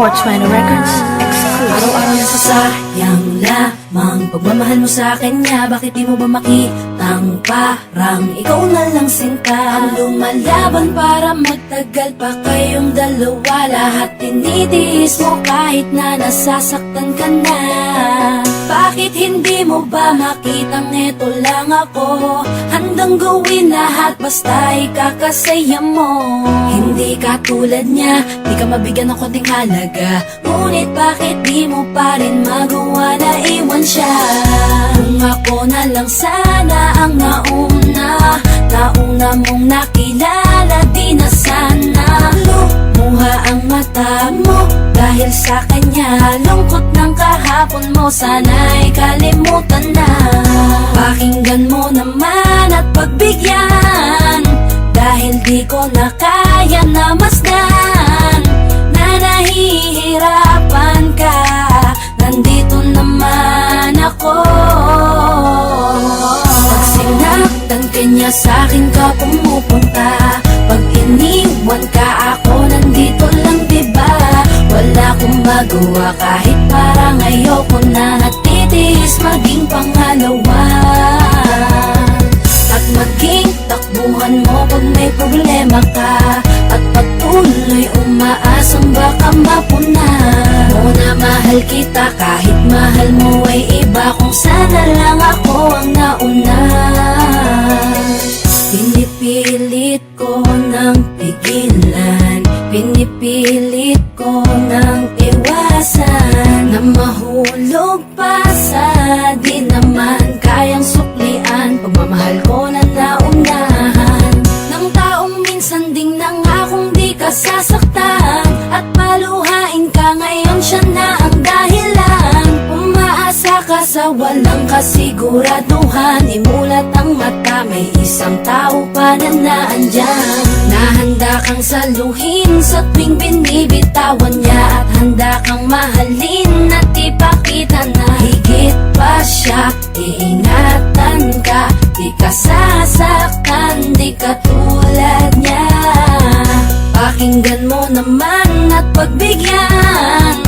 420 Records exclusive. Araw-araw na sasayang lamang pagmamahal mo sa akin nga. Bakit di mo ba makitang parang ikaw na lang sinta ang lumalaban para magtagal pa kayong dalawa. Lahat tinitiis mo kahit na nasasaktan ka na. Bakit hindi mo ba makitang eto lang ako? Handang gawin lahat basta ikakasaya mo. Hindi ka tulad niya, di ka mabigyan ng konting halaga. Ngunit bakit di mo pa rin magawa na iwan siya? Kung ako na lang sana ang nauna mong nakilala, di na sana lumuha ang mata mo dahil sa kanya. Lungkot ng kahapon mo, sana'y kalimutan na. Pakinggan mo naman at pagbigyan, dahil di ko na kaya na masdan na nahihirapan ka. Nandito naman ako. Pag sinaktan ka niya, sa'kin ka pumupunta. Pag iniwan ka, ako nandito lang, diba? Wala akong magawa kahit parang ayoko na. Natitiis maging pangalawa at maging takbuhan mo pag may problema ka, at patuloy umaasang baka mapuna mo na mahal kita kahit mahal mo ay iba. Kung sana lang ako ang nauna. Pinipilit ko ng pigilan, pinipilit ko ng iwasan na mahulog pa sa di naman kayang suklian. Pagmamahal ko na naunahan ng taong minsan ding nangakong di ka sasaktan, at paluhain ka ngayon, siya na ang dahilan. Umaasa ka sa walang kasiguraduhan, imulat ang mata, may isang tao pa na naandyan. Nahanda kang saluhin sa tuwing binibitawan niya, at handa kang mahalin at ipakita na higit pa siya. Iingatan ka, di ka sasaktan, di ka tulad niya. Pakinggan mo naman at pagbigyan,